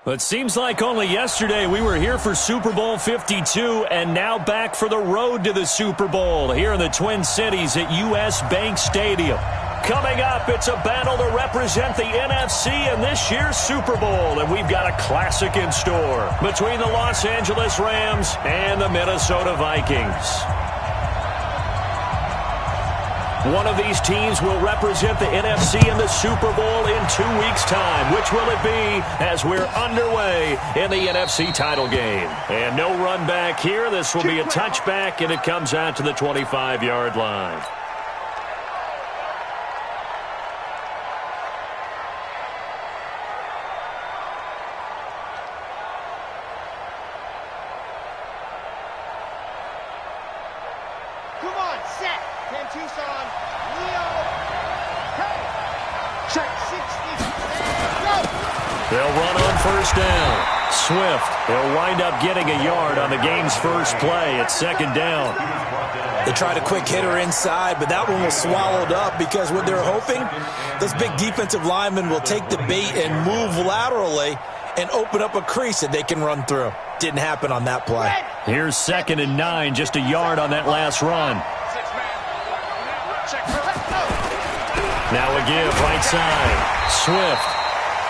It seems like only yesterday we were here for Super Bowl 52 and now back for the road to the Super Bowl here in the Twin Cities at US Bank Stadium. Coming up, it's a battle to represent the NFC in this year's Super Bowl, and we've got a classic in store between the Los Angeles Rams and the Minnesota Vikings. One of these teams will represent the NFC in the Super Bowl in 2 weeks' time. Which will it be as we're underway in the NFC title game? And no run back here. This will be a touchback, and it comes out to the 25-yard line. Come on, set. 10 Tucson. Leo. Hey. Check 60. Go. They'll run on first down. Swift. They'll wind up getting a yard on the game's first play. It's second down. They tried a quick hitter inside, but that one was swallowed up because what they're hoping, those big defensive linemen will take the bait and move laterally and open up a crease that they can run through. Didn't happen on that play. Here's 2nd and 9, just a yard on that last run. Now a give, right side. Swift.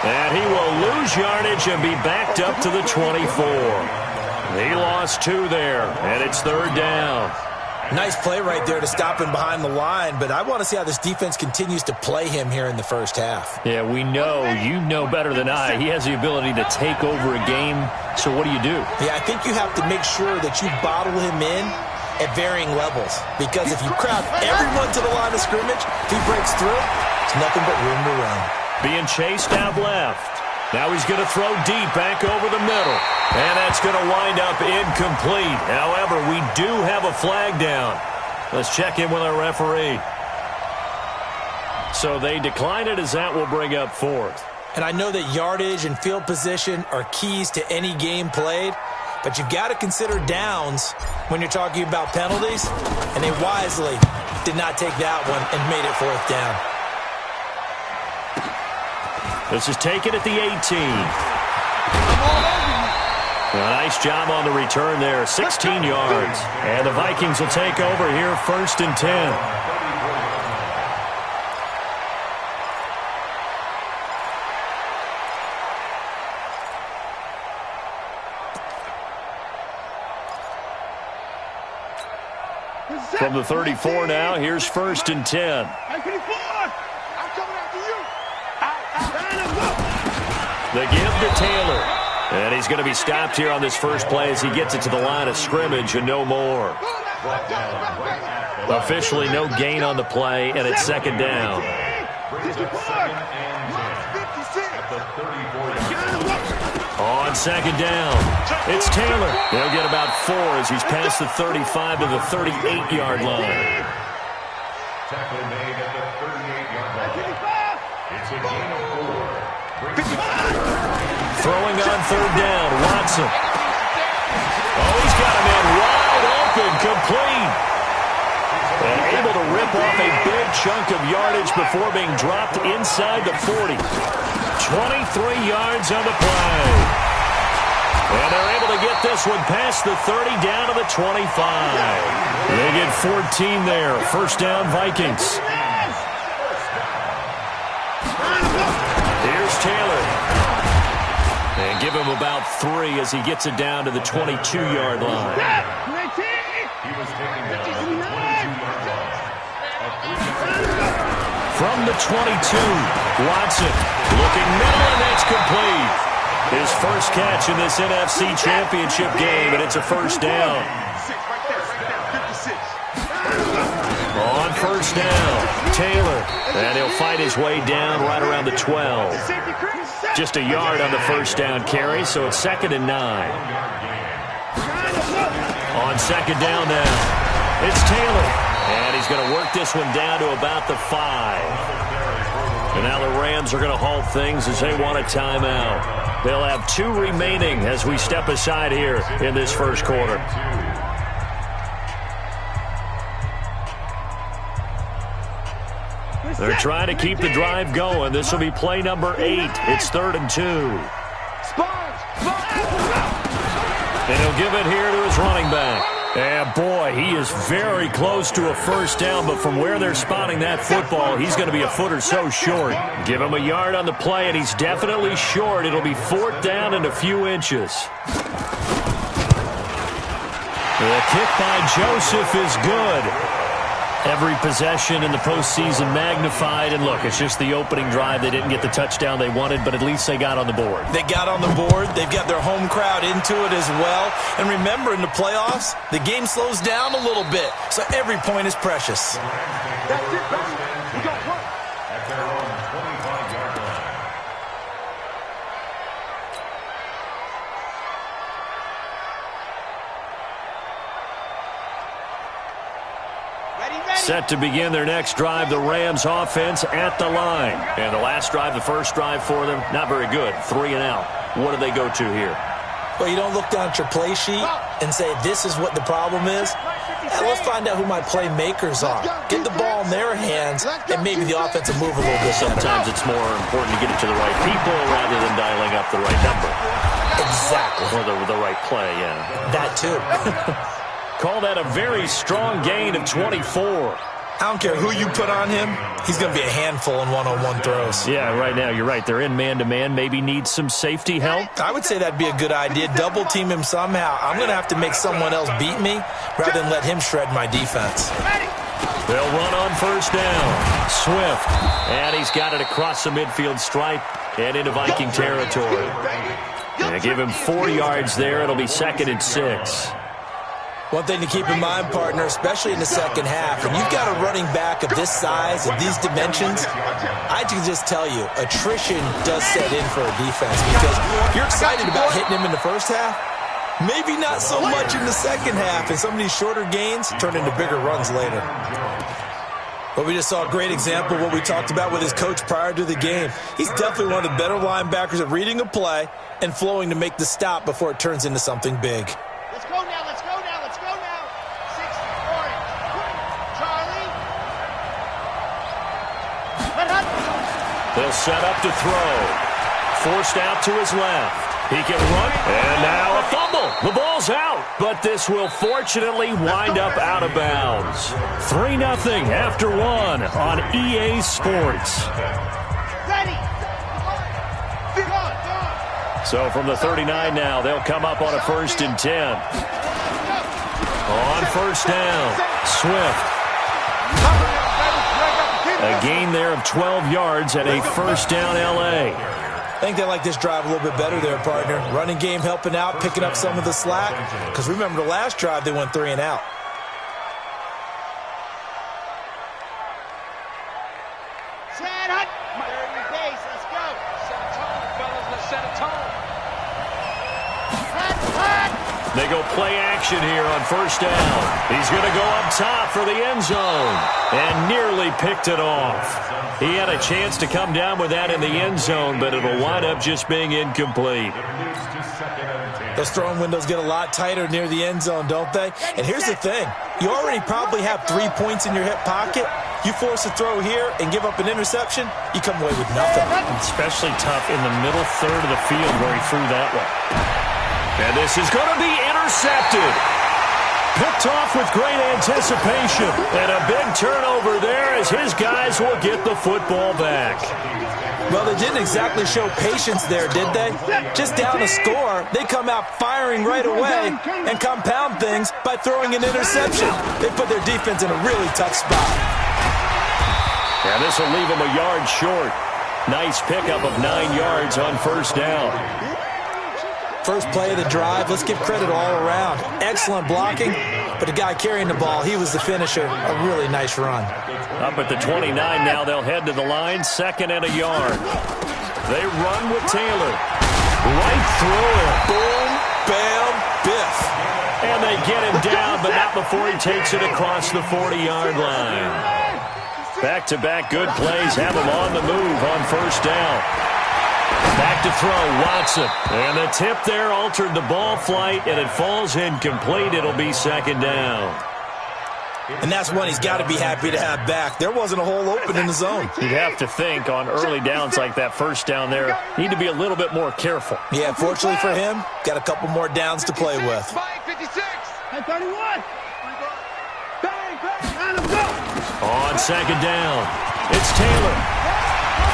And he will lose yardage and be backed up to the 24. He lost 2 there, and it's 3rd down. Nice play right there to stop him behind the line, but I want to see how this defense continues to play him here in the first half. Yeah, we know. You know better than I. He has the ability to take over a game, so what do you do? Yeah, I think you have to make sure that you bottle him in at varying levels, because if you crowd everyone to the line of scrimmage, if he breaks through, it's nothing but room to run. Being chased out left. Now he's going to throw deep back over the middle. And that's going to wind up incomplete. However, we do have a flag down. Let's check in with our referee. So they decline it, as that will bring up 4th. And I know that yardage and field position are keys to any game played, but you've got to consider downs when you're talking about penalties, and they wisely did not take that one and made it 4th down. This is taken at the 18. A nice job on the return there, 16 yards. And the Vikings will take over here, 1st and 10. From the 34 now, here's 1st and 10. The give to Taylor. And he's going to be stopped here on this first play as he gets it to the line of scrimmage and no more. Officially no gain on the play, and it's 2nd down. On 2nd down, it's Taylor. He'll get about 4 as he's past the 35 to the 38-yard line. Tackle made at the 38-yard line. It's a gain of 4. Throwing on 3rd down, Watson. Oh, he's got him in wide open, complete. And able to rip off a big chunk of yardage before being dropped inside the 40. 23 yards on the play. And they're able to get this one past the 30 down to the 25. They get 14 there. 1st down, Vikings. Here's Taylor. And give him about 3 as he gets it down to the 22-yard line. He was taking down at the 22-yard line. From the 22, Watson looking middle, and that's complete. His first catch in this NFC Championship game, and it's a 1st down. On 1st down, Taylor, and he'll fight his way down right around the 12. Just a yard on the 1st down carry, so it's 2nd and 9. On 2nd down now, it's Taylor, and he's going to work this one down to about the 5. And now the Rams are going to halt things as they want a timeout. They'll have 2 remaining as we step aside here in this first quarter. They're trying to keep the drive going. This will be play number 8. It's 3rd and 2. And he'll give it here to his running back. And boy, he is very close to a first down, but from where they're spotting that football, he's going to be a foot or so short. Give him a yard on the play, and he's definitely short. It'll be 4th down and a few inches. The kick by Joseph is good. Every possession in the postseason magnified. And look, it's just the opening drive. They didn't get the touchdown they wanted, but at least they got on the board. They got on the board. They've got their home crowd into it as well. And remember, in the playoffs, the game slows down a little bit. So every point is precious. That's it, baby. We got work. At their own 25-yard line. Set to begin their next drive, the Rams offense at the line. And the last drive, the first drive for them, not very good. 3 and out. What do they go to here? Well, you don't look down at your play sheet and say, this is what the problem is. Let's find out who my playmakers are. Get the ball in their hands, and maybe the offense will move a little bit better. Sometimes it's more important to get it to the right people rather than dialing up the right number. Exactly. Or the right play, yeah. That too. Call that a very strong gain of 24. I don't care who you put on him. He's going to be a handful in one-on-one throws. Yeah, right now, you're right. They're in man-to-man. Maybe need some safety help. I would say that'd be a good idea. Double team him somehow. I'm going to have to make someone else beat me rather than let him shred my defense. They'll run on first down. Swift. And he's got it across the midfield stripe and into Viking territory. And give him 4 yards there. It'll be 2nd and 6. One thing to keep in mind, partner, especially in the second half, when you've got a running back of this size, of these dimensions, I can just tell you, attrition does set in for a defense because you're excited about hitting him in the first half, maybe not so much in the second half, and some of these shorter gains turn into bigger runs later. But we just saw a great example of what we talked about with his coach prior to the game. He's definitely one of the better linebackers at reading a play and flowing to make the stop before it turns into something big. Let's go now, let's go now, let's go now. 6 orange. Charlie. They'll set up to throw. Forced out to his left. He can run. And now a fumble. The ball's out. But this will fortunately wind up out of bounds. 3-0 after 1 on EA Sports. Ready. So from the 39 now, they'll come up on a 1st and 10. On first down, Swift. A gain there of 12 yards and a 1st down LA. I think they like this drive a little bit better there, partner. Running game helping out, picking up some of the slack. Because remember, the last drive, they went 3 and out. Set up. 30 base, let's go. Set a tone, fellas, let's set a tone. They go play action here on first down. He's going to go up top for the end zone. And nearly picked it off. He had a chance to come down with that in the end zone, but it'll wind up just being incomplete. Those throwing windows get a lot tighter near the end zone, don't they? And here's the thing. You already probably have 3 points in your hip pocket. You force a throw here and give up an interception, you come away with nothing. Especially tough in the middle third of the field where he threw that one. And this is going to be intercepted. Picked off with great anticipation. And a big turnover there as his guys will get the football back. Well, they didn't exactly show patience there, did they? Just down a score, they come out firing right away and compound things by throwing an interception. They put their defense in a really tough spot. And this will leave them a yard short. Nice pickup of 9 yards on first down. First play of the drive, let's give credit all around. Excellent blocking, but the guy carrying the ball, he was the finisher. A really nice run. Up at the 29 now, they'll head to the line, 2nd and a yard. They run with Taylor. Right through it. Boom, bam, biff. And they get him down, but not before he takes it across the 40-yard line. Back-to-back good plays have him on the move on first down. Back to throw, Watson. And the tip there altered the ball flight, and it falls incomplete. It'll be 2nd down. And that's one he's got to be happy to have back. There wasn't a hole open in the zone. You'd have to think on early downs like that first down there, need to be a little bit more careful. Yeah, fortunately for him, got a couple more downs to play with. 56. 31. On second down, it's Taylor.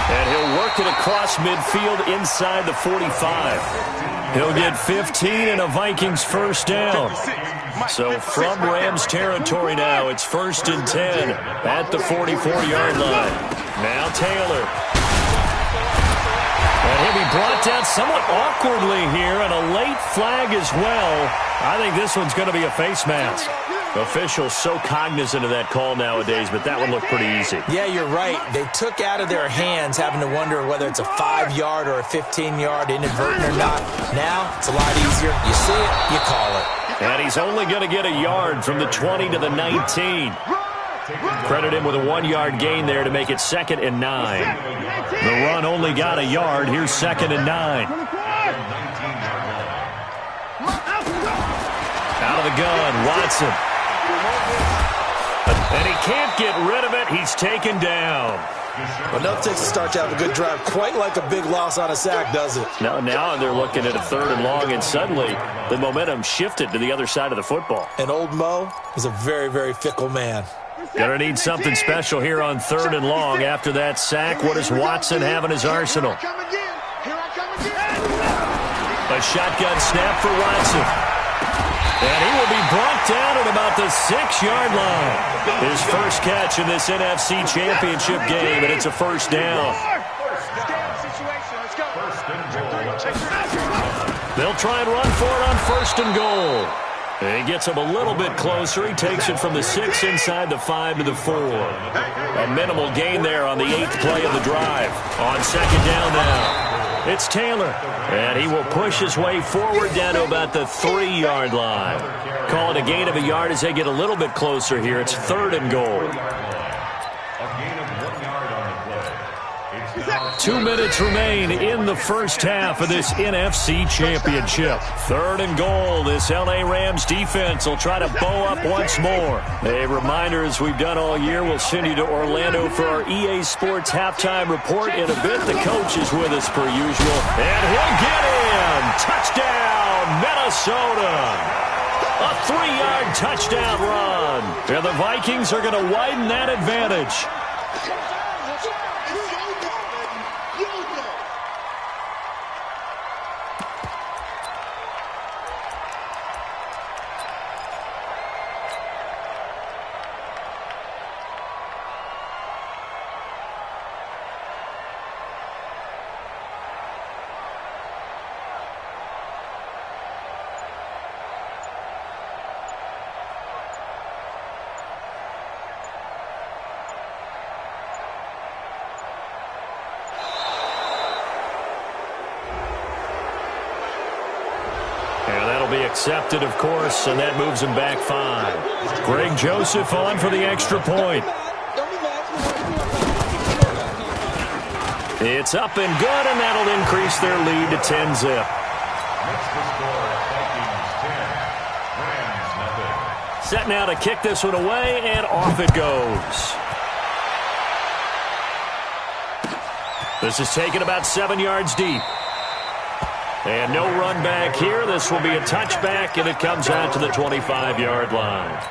And he'll work it across midfield inside the 45. He'll get 15 and a Vikings first down. So from Rams territory now, it's 1st and 10 at the 44-yard line. Now Taylor. And he'll be brought down somewhat awkwardly here, and a late flag as well. I think this one's going to be a face mask. Officials so cognizant of that call nowadays, but that one looked pretty easy. Yeah, you're right. They took out of their hands having to wonder whether it's a 5-yard or a 15-yard, inadvertent or not. Now, it's a lot easier. You see it, you call it. And he's only going to get a yard from the 20 to the 19. Credit him with a 1-yard gain there to make it 2nd and 9. The run only got a yard. Here's 2nd and 9. Out of the gun, Watson. And he can't get rid of it. He's taken down. Well, no, it takes a start to have a good drive. Quite like a big loss on a sack, does it? Now they're looking at a 3rd and long, and suddenly the momentum shifted to the other side of the football. And old Mo is a very, very fickle man. Gonna need something special here on 3rd and long. After that sack, what does Watson have in his arsenal? A shotgun snap for Watson. And he will be brought down at about the 6-yard line. His first catch in this NFC Championship game, and it's a first down. They'll try and run for it on 1st and goal. And he gets him a little bit closer. He takes it from the 6 inside the 5 to the 4. A minimal gain there on the 8th play of the drive. On 2nd down now. It's Taylor, and he will push his way forward down to about the 3-yard line. Call it a gain of a yard as they get a little bit closer here. It's 3rd and goal. A gain of 1 yard on the play. 2 minutes remain in the first half of this NFC Championship. 3rd and goal. This L.A. Rams defense will try to bow up once more. A reminder, as we've done all year, we'll send you to Orlando for our EA Sports halftime report in a bit. The coach is with us per usual. And he'll get in. Touchdown, Minnesota. A 3-yard touchdown run. And the Vikings are going to widen that advantage. Be accepted, of course, and that moves him back 5. Greg Joseph on for the extra point. It's up and good, and that'll increase their lead to 10-zip. Set now to kick this one away, and off it goes. This is taken about 7 yards deep. And no run back here. This will be a touchback, and it comes out to the 25-yard line.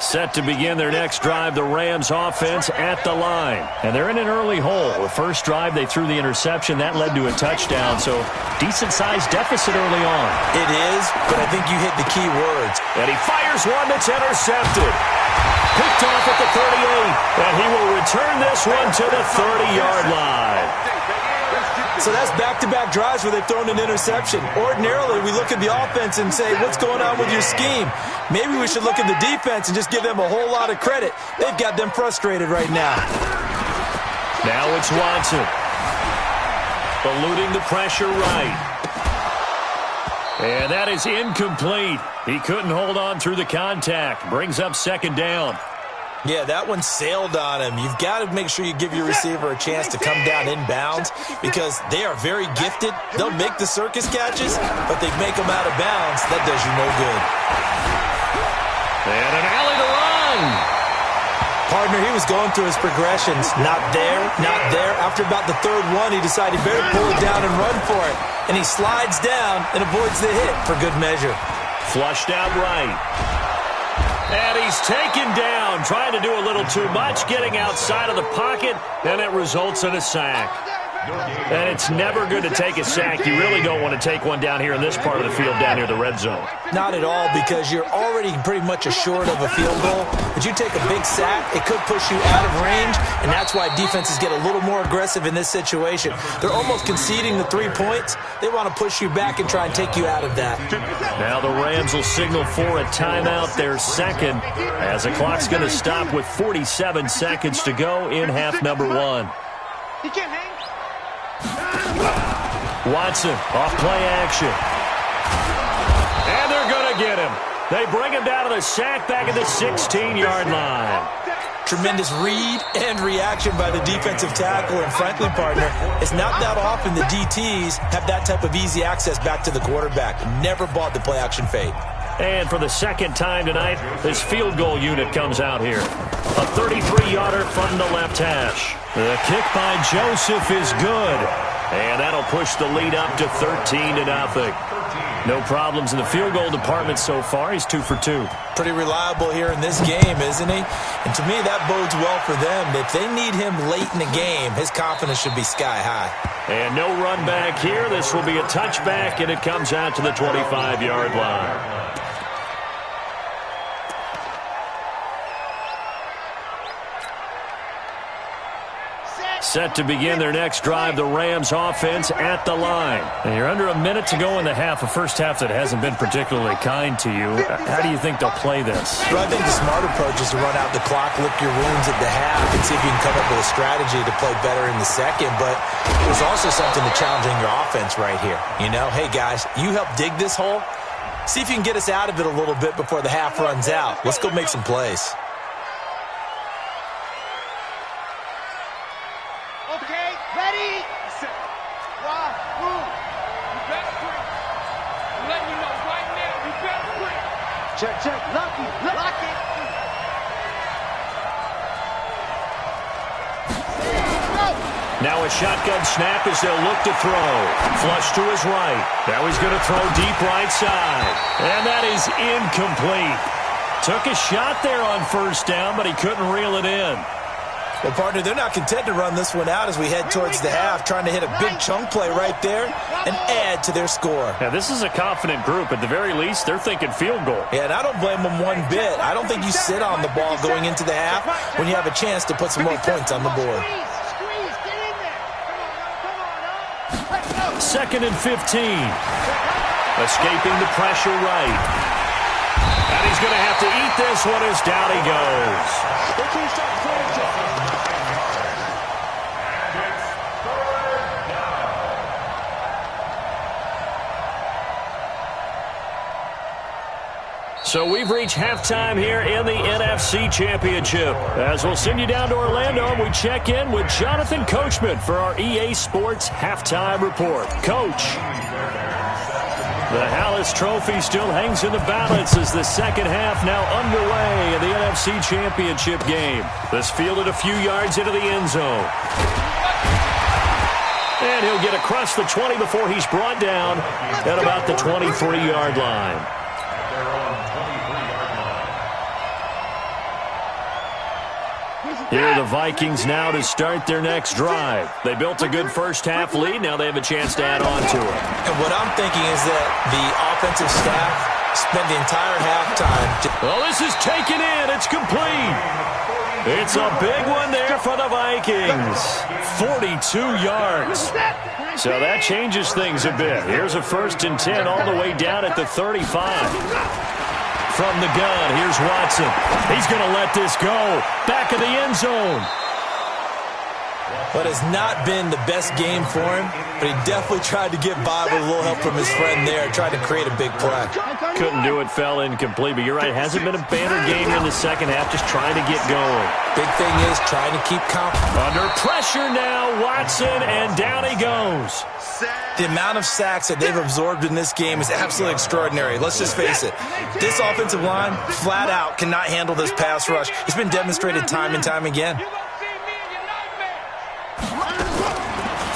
Set to begin their next drive, the Rams offense at the line. And they're in an early hole. The first drive, they threw the interception. That led to a touchdown, so decent-sized deficit early on. It is, but I think you hit the key words. And he fires one that's intercepted. Picked off at the 38, and he will return this one to the 30-yard line. So that's back-to-back drives where they've thrown an interception. Ordinarily, we look at the offense and say, what's going on with your scheme? Maybe we should look at the defense and just give them a whole lot of credit. They've got them frustrated right now. Now it's Watson. Eluding the pressure right. And that is incomplete. He couldn't hold on through the contact. Brings up 2nd down. Yeah, that one sailed on him. You've got to make sure you give your receiver a chance to come down inbounds because they are very gifted. They'll make the circus catches, but they make them out of bounds. That does you no good. And an alley to run. Partner, he was going through his progressions. Not there, not there. After about the third one, he decided he better pull it down and run for it. And he slides down and avoids the hit for good measure. Flushed out right. And he's taken down, trying to do a little too much, getting outside of the pocket, and it results in a sack. And it's never good to take a sack. You really don't want to take one down here in this part of the field, down near the red zone. Not at all, because you're already pretty much assured of a field goal. But you take a big sack, it could push you out of range, and that's why defenses get a little more aggressive in this situation. They're almost conceding the 3 points. They want to push you back and try and take you out of that. Now the Rams will signal for a timeout, their second, as the clock's going to stop with 47 seconds to go in half number one. He can't hang. Watson, off play action. And they're going to get him. They bring him down to the sack back at the 16-yard line. Tremendous read and reaction by the defensive tackle, and frankly, partner, it's not that often the DTs have that type of easy access back to the quarterback. Never bought the play-action fade. And for the second time tonight, this field goal unit comes out here. A 33-yarder from the left hash. The kick by Joseph is good. And that'll push the lead up to 13-0. No problems in the field goal department so far. He's 2 for 2. Pretty reliable here in this game, isn't he? And to me, that bodes well for them. If they need him late in the game, his confidence should be sky high. And no run back here. This will be a touchback, and it comes out to the 25-yard line. Set to begin their next drive, the Rams offense at the line. And you're under a minute to go in the half, a first half that hasn't been particularly kind to you. How do you think they'll play this? Well, I think the smart approach is to run out the clock, lick your wounds at the half, and see if you can come up with a strategy to play better in the second. But there's also something to challenging your offense right here. You know, hey, guys, you help dig this hole. See if you can get us out of it a little bit before the half runs out. Let's go make some plays. Okay, ready, set, rock, move. You better break. I'm letting you know right now, you better break. Check, lock it. Now a shotgun snap as they'll look to throw. Flush to his right. Now he's going to throw deep right side. And that is incomplete. Took a shot there on first down, but he couldn't reel it in. Well, partner, they're not content to run this one out as we head towards the half, trying to hit a big chunk play right there and add to their score. Now, this is a confident group. At the very least, they're thinking field goal. Yeah, and I don't blame them one bit. I don't think you sit on the ball going into the half when you have a chance to put some more points on the board. Squeeze, get in there. Come on. Second and 15. Escaping the pressure right. And he's going to have to eat this one as down he goes. So we've reached halftime here in the NFC Championship. As we'll send you down to Orlando, and we check in with Jonathan Coachman for our EA Sports Halftime Report. Coach. The Hallis Trophy still hangs in the balance as the second half now underway in the NFC Championship game. This fielded a few yards into the end zone. And he'll get across the 20 before he's brought down at about the 23-yard line. Here are the Vikings now to start their next drive. They built a good first-half lead. Now they have a chance to add on to it. And what I'm thinking is that the offensive staff spent the entire halftime. Oh, this is taken in. It's complete. It's a big one there for the Vikings. 42 yards. So that changes things a bit. Here's a 1st and 10 all the way down at the 35. From the gun, here's Watson. He's going to let this go. Back of the end zone. But it's not been the best game for him, but he definitely tried to get by with a little help from his friend there, trying to create a big play. Couldn't do it, fell incomplete, but you're right, hasn't been a banner game here in the second half, just trying to get going. Big thing is trying to keep confident. Under pressure now, Watson, and down he goes. The amount of sacks that they've absorbed in this game is absolutely extraordinary. Let's just face it. This offensive line, flat out, cannot handle this pass rush. It's been demonstrated time and time again.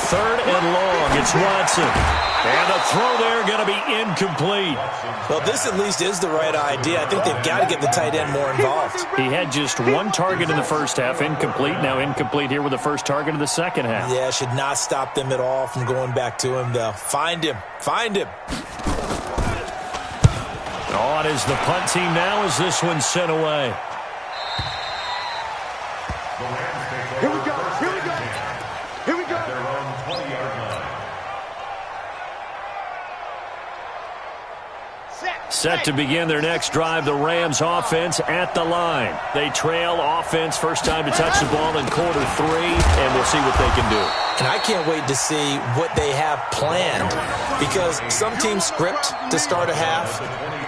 Third and long, it's Watson. And the throw there going to be incomplete. Well, this at least is the right idea. I think they've got to get the tight end more involved. He had just one target in the first half, incomplete. Now incomplete here with the first target of the second half. Yeah, should not stop them at all from going back to him, though. Find him. Find him. On is the punt team now as this one's sent away. Here we go. Here we go. Here we go. Their own 20-yard line. Set to begin their next drive, the Rams offense at the line. They trail offense, first time to touch the ball in quarter 3, and we'll see what they can do. And I can't wait to see what they have planned, because some teams script to start a half.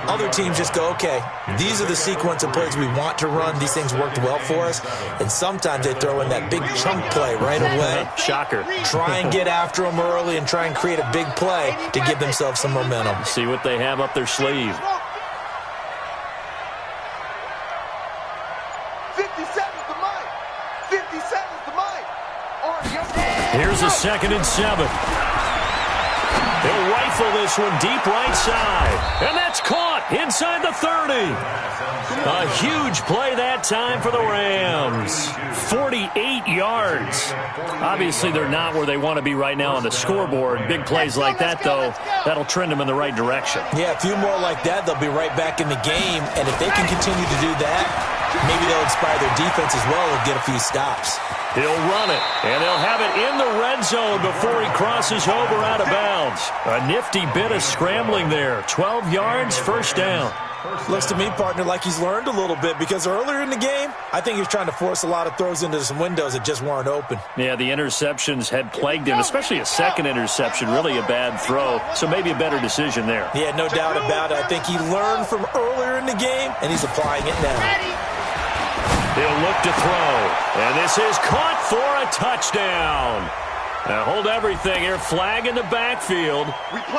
Other teams just go, okay, these are the sequence of plays we want to run. These things worked well for us. And sometimes they throw in that big chunk play right away. Shocker. Try and get after them early and try and create a big play to give themselves some momentum. See what they have up their sleeve. 57's the mic. 57's the mic. Here's a 2nd and 7. They'll rifle this one deep right side. And that's caught inside the 30. A huge play that time for the Rams. 48 yards. Obviously, they're not where they want to be right now on the scoreboard. Big plays like that, though, that'll trend them in the right direction. Yeah, a few more like that, they'll be right back in the game. And if they can continue to do that, maybe they'll inspire their defense as well and get a few stops. He'll run it, and they'll have it in the red zone before he crosses over out of bounds. A nifty bit of scrambling there. 12 yards, first down. Looks to me, partner, like he's learned a little bit, because earlier in the game, I think he was trying to force a lot of throws into some windows that just weren't open. Yeah, the interceptions had plagued him, especially a second interception, really a bad throw, so maybe a better decision there. Yeah, no doubt about it. I think he learned from earlier in the game, and he's applying it now. He'll look to throw, and this is caught for a touchdown. Now hold everything here, flag in the backfield.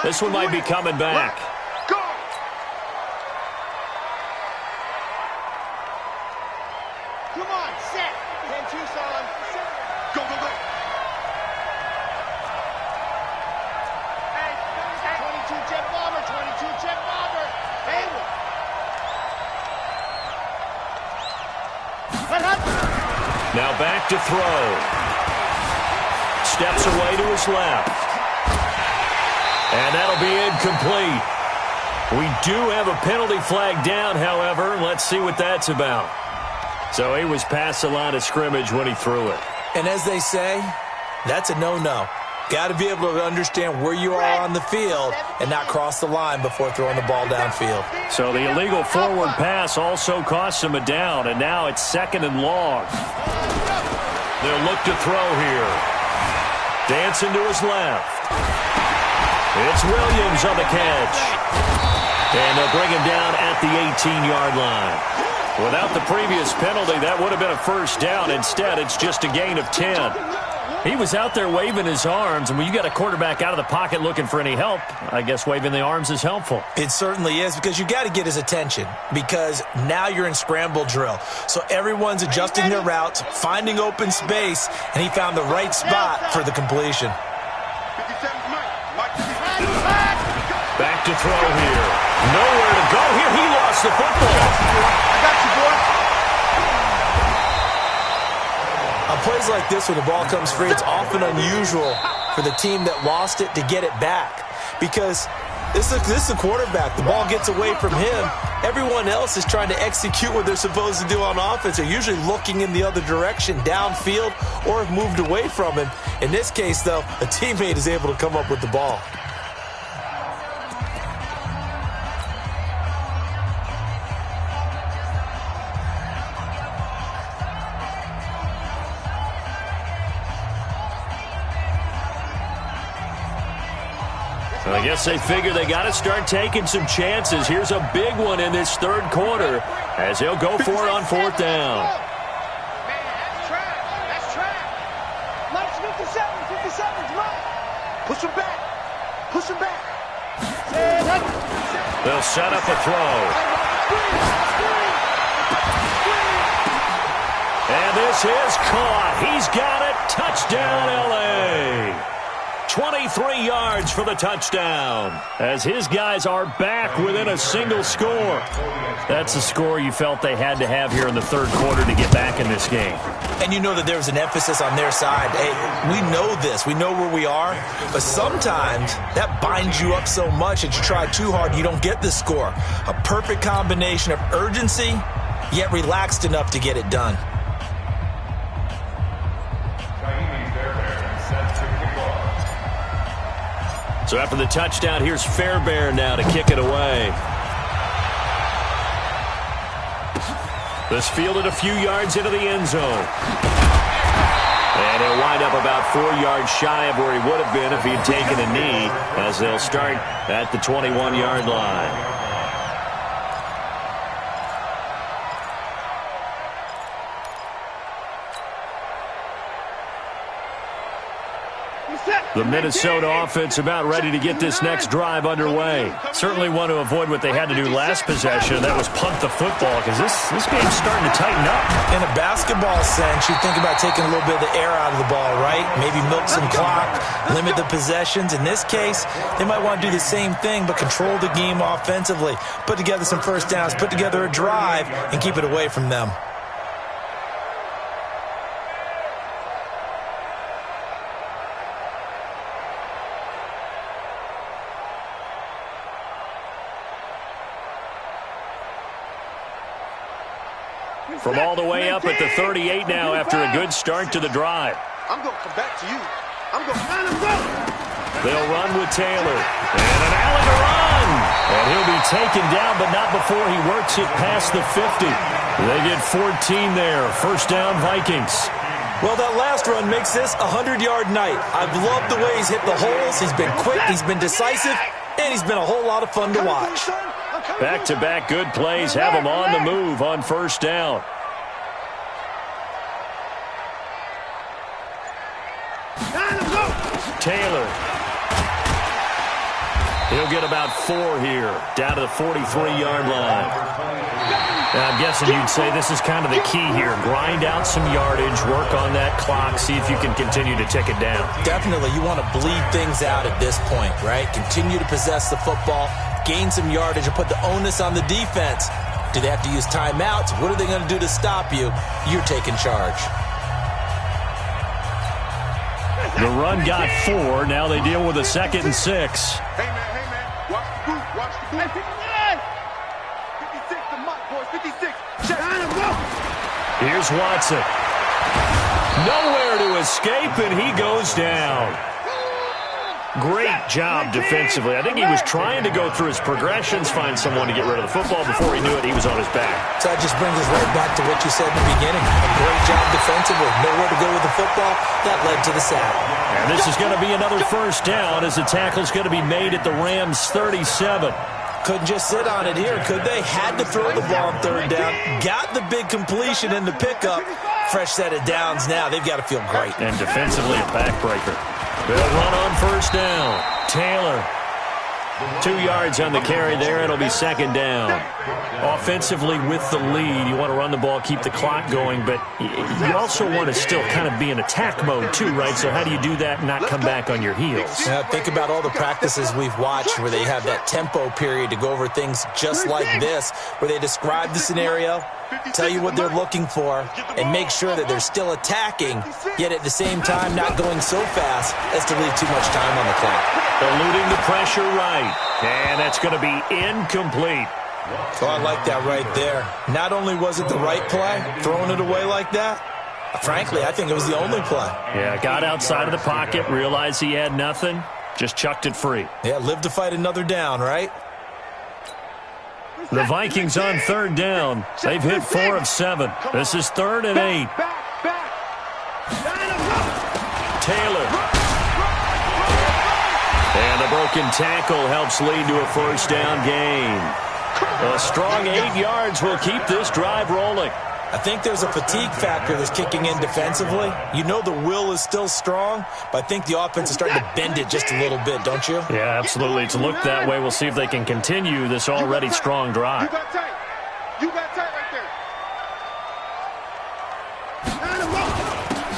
This one might be coming back. Come on, set. 10-2, son. Go, go, go. Hey, 22 jet bomber, 22 jet bomber. Hayward. Now back to throw. Steps away to his left. And that'll be incomplete. We do have a penalty flag down, however. Let's see what that's about. So he was past the line of scrimmage when he threw it. And as they say, that's a no-no. Got to be able to understand where you are on the field and not cross the line before throwing the ball downfield. So the illegal forward pass also cost him a down, and now it's 2nd and long. They'll look to throw here. Dancing to his left. It's Williams on the catch. And they'll bring him down at the 18-yard line. Without the previous penalty, that would have been a first down. Instead, it's just a gain of 10. He was out there waving his arms, and when you got a quarterback out of the pocket looking for any help, I guess waving the arms is helpful. It certainly is, because you got to get his attention, because now you're in scramble drill. So everyone's adjusting their routes, finding open space, and he found the right spot for the completion. Back to throw here. Nowhere to go here. He lost the football. I got you, boy. On plays like this, when the ball comes free, it's often unusual for the team that lost it to get it back, because this is a quarterback. The ball gets away from him. Everyone else is trying to execute what they're supposed to do on offense. They're usually looking in the other direction, downfield, or have moved away from him. In this case, though, a teammate is able to come up with the ball. I guess they figure they got to start taking some chances. Here's a big one in this third quarter as he'll go for it on fourth down. Man, that's track. That's track. Minus 57. Come on. Push him back. Push him back. They'll set up a throw. And this is caught. He's got it. Touchdown, L.A. 23 yards for the touchdown as his guys are back within a single score. That's the score you felt they had to have here in the third quarter to get back in this game. And you know that there's an emphasis on their side. Hey, we know this. We know where we are. But sometimes that binds you up so much that you try too hard, you don't get the score. A perfect combination of urgency, yet relaxed enough to get it done. So after the touchdown, here's Fairbairn now to kick it away. This fielded a few yards into the end zone. And he'll wind up about 4 yards shy of where he would have been if he'd taken a knee, as they'll start at the 21-yard line. The Minnesota offense about ready to get this next drive underway. Certainly want to avoid what they had to do last possession. That was punt the football, because this game's starting to tighten up. In a basketball sense, you think about taking a little bit of the air out of the ball, right? Maybe milk some clock, limit the possessions. In this case, they might want to do the same thing, but control the game offensively. Put together some first downs, put together a drive, and keep it away from them. From all the way up at the 38 now after a good start to the drive. I'm going to come back to you. I'm going to find him go. They'll run with Taylor. And an alley to run. And he'll be taken down, but not before he works it past the 50. They get 14 there. First down, Vikings. Well, that last run makes this a 100-yard night. I've loved the way he's hit the holes. He's been quick, he's been decisive, and he's been a whole lot of fun to watch. Back-to-back good plays have him on the move on first down. Taylor. He'll get about 4 here, down to the 43-yard line. Now, I'm guessing you'd say this is kind of the key here. Grind out some yardage, work on that clock, see if you can continue to tick it down. Definitely. You want to bleed things out at this point, right? Continue to possess the football, gain some yardage, and put the onus on the defense. Do they have to use timeouts? What are they going to do to stop you? You're taking charge. The run got 4. Now they deal with a 2nd and 6. Hey, man. Watch the boot. Hey, 56, the mic, boys. 56. Here's Watson. Nowhere to escape, and he goes down. Great job defensively. I think he was trying to go through his progressions, find someone to get rid of the football. Before he knew it, he was on his back. So that just brings us right back to what you said in the beginning. A great job defensively. Nowhere to go with the football. That led to the sack. And this is going to be another first down as the tackle's going to be made at the Rams' 37. Couldn't just sit on it here, could they? Had to throw the ball on third down. Got the big completion in the pickup. Fresh set of downs now. They've got to feel great. And defensively, a backbreaker. They'll run on first down. Taylor. 2 yards on the carry there. It'll be 2nd down. Offensively with the lead, you want to run the ball, keep the clock going, but you also want to still kind of be in attack mode too, right? So how do you do that and not come back on your heels? Yeah, think about all the practices we've watched where they have that tempo period to go over things just like this, where they describe the scenario, tell you what they're looking for, and make sure that they're still attacking, yet at the same time not going so fast as to leave too much time on the clock. Eluding the pressure right. And that's going to be incomplete. Oh, I like that right there. Not only was it the right play, throwing it away like that, frankly, I think it was the only play. Yeah, got outside of the pocket, realized he had nothing, just chucked it free. Yeah, live to fight another down, right? The Vikings on 3rd down. They've hit 4 of 7. This is 3rd and 8. Taylor. And the broken tackle helps lead to a first down gain. A strong 8 yards will keep this drive rolling. I think there's a fatigue factor that's kicking in defensively. You know the will is still strong, but I think the offense is starting to bend it just a little bit, don't you? Yeah, absolutely. It's looked that way. We'll see if they can continue this already strong drive. You got tight. You got tight right there.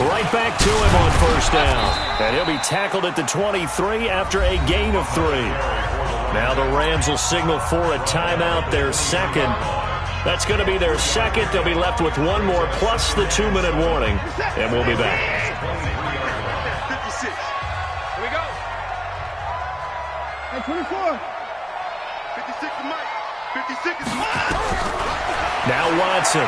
Right back to him on first down. And he'll be tackled at the 23 after a gain of 3. Now the Rams will signal for a timeout, their second. That's going to be their second. They'll be left with one more plus the 2-minute warning. And we'll be back. 56. Here we go. Hey, 24. 56 is Mike. 56 is Mike. Now Watson.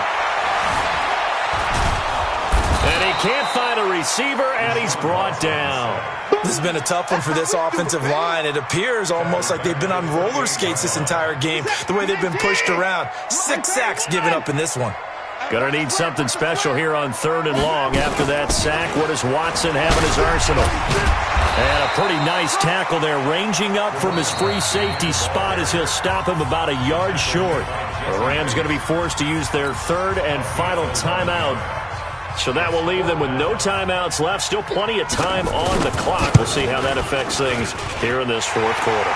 And he can't find a receiver, and he's brought down. This has been a tough one for this offensive line. It appears almost like they've been on roller skates this entire game, the way they've been pushed around. 6 sacks given up in this one. Gonna need something special here on 3rd and long. After that sack, what does Watson have in his arsenal? And a pretty nice tackle there, ranging up from his free safety spot as he'll stop him about a yard short. The Rams going to be forced to use their 3rd and final timeout. So that will leave them with no timeouts left. Still plenty of time on the clock. We'll see how that affects things here in this 4th quarter.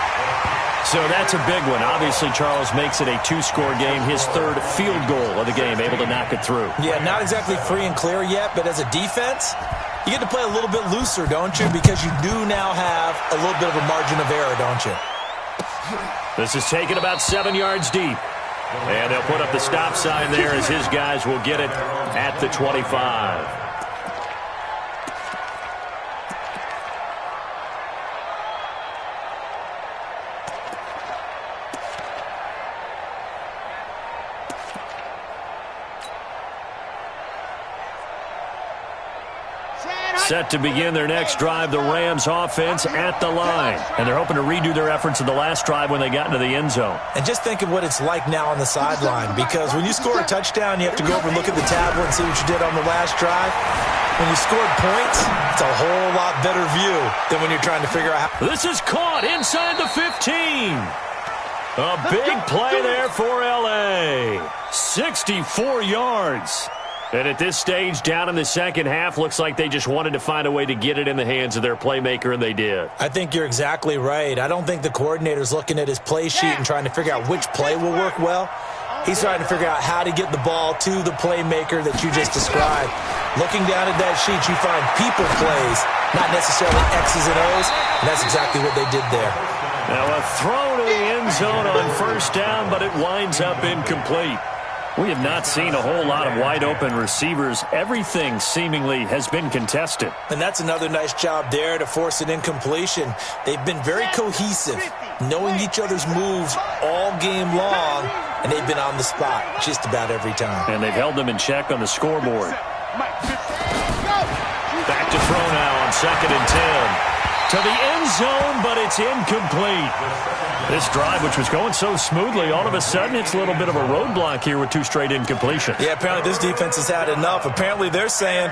So that's a big one. Obviously, Charles makes it a 2-score game. His 3rd field goal of the game, able to knock it through. Yeah, not exactly free and clear yet, but as a defense, you get to play a little bit looser, don't you? Because you do now have a little bit of a margin of error, don't you? This is taken about 7 yards deep. And they'll put up the stop sign there as his guys will get it at the 25. Set to begin their next drive, the Rams offense at the line. And they're hoping to redo their efforts of the last drive when they got into the end zone. And just think of what it's like now on the sideline, because when you score a touchdown, you have to go over and look at the tablet and see what you did on the last drive. When you scored points, it's a whole lot better view than when you're trying to figure out how. This is caught inside the 15. A big play there for L.A. 64 yards. And at this stage, down in the second half, looks like they just wanted to find a way to get it in the hands of their playmaker, and they did. I think you're exactly right. I don't think the coordinator's looking at his play sheet and trying to figure out which play will work well. He's trying to figure out how to get the ball to the playmaker that you just described. Looking down at that sheet, you find people plays, not necessarily X's and O's, and that's exactly what they did there. Now a throw to the end zone on first down, but it winds up incomplete. We have not seen a whole lot of wide-open receivers. Everything seemingly has been contested. And that's another nice job there to force an incompletion. They've been very cohesive, knowing each other's moves all game long, and they've been on the spot just about every time. And they've held them in check on the scoreboard. Back to throw now on 2nd and 10. To the end zone, but it's incomplete. This drive, which was going so smoothly, all of a sudden it's a little bit of a roadblock here with 2 straight incompletions. Yeah, apparently this defense has had enough. Apparently they're saying,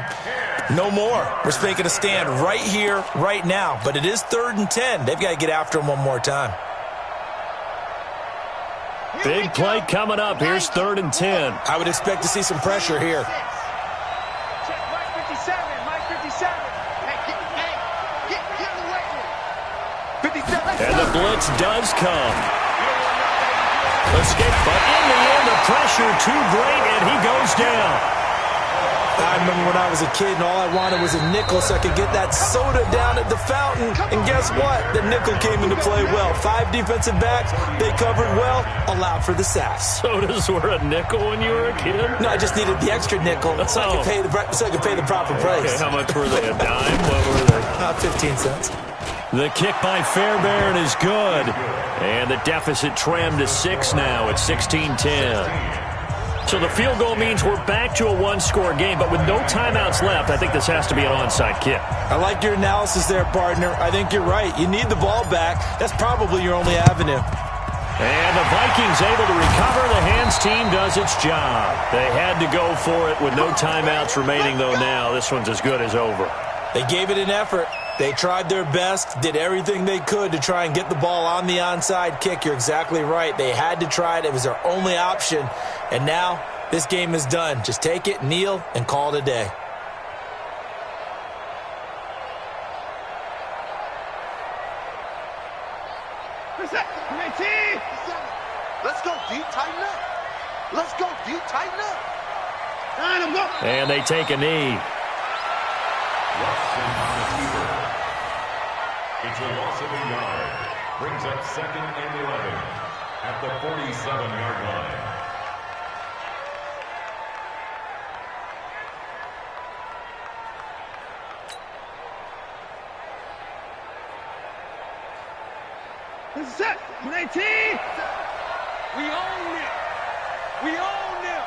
no more. We're making a stand right here, right now. But it is 3rd and 10. They've got to get after him one more time. Big play coming up. Here's 3rd and 10. I would expect to see some pressure here. And the blitz does come. Escape, but in the end, the pressure too great, and he goes down. I remember when I was a kid and all I wanted was a nickel so I could get that soda down at the fountain. And guess what? The nickel came into play well. 5 defensive backs, they covered well, allowed for the sacks. Sodas were a nickel when you were a kid? No, I just needed the extra nickel so I could pay the proper price. Okay, how much were they? A dime? What were they? 15 cents. The kick by Fairbairn is good. And the deficit trimmed to 6 now at 16-10. So the field goal means we're back to a 1-score game, but with no timeouts left, I think this has to be an onside kick. I like your analysis there, partner. I think you're right. You need the ball back. That's probably your only avenue. And the Vikings able to recover. The hands team does its job. They had to go for it with no timeouts remaining, though now. This one's as good as over. They gave it an effort. They tried their best, did everything they could to try and get the ball on the onside kick. You're exactly right. They had to try it. It was their only option. And now this game is done. Just take it, kneel, and call it a day. Let's go deep, tighten up. Let's go deep, tighten up. And they take a knee. It's a loss of a yard. Brings up 2nd and 11 at the 47-yard line. This is it. 18. We own it. We own them.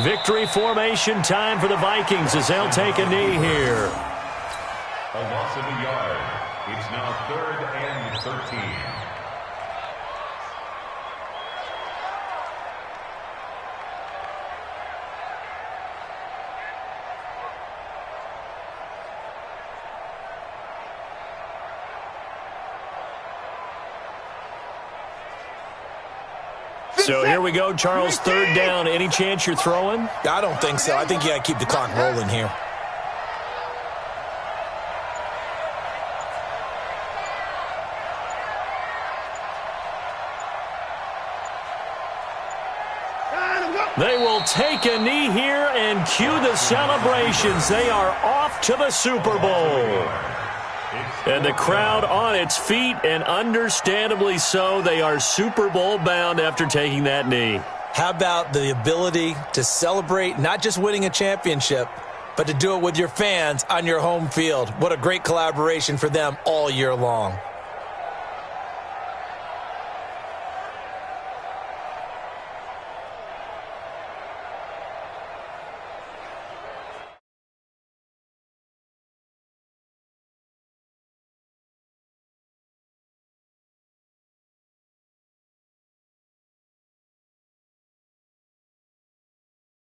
Victory formation time for the Vikings as they'll take a knee here. A loss of a yard. It's now 3rd and 13. So here we go, Charles, 3rd down. Any chance you're throwing? I don't think so. I think you got to keep the clock rolling here. They will take a knee here and cue the celebrations. They are off to the Super Bowl. And the crowd on its feet, and understandably so. They are Super Bowl bound after taking that knee. How about the ability to celebrate not just winning a championship, but to do it with your fans on your home field? What a great collaboration for them all year long.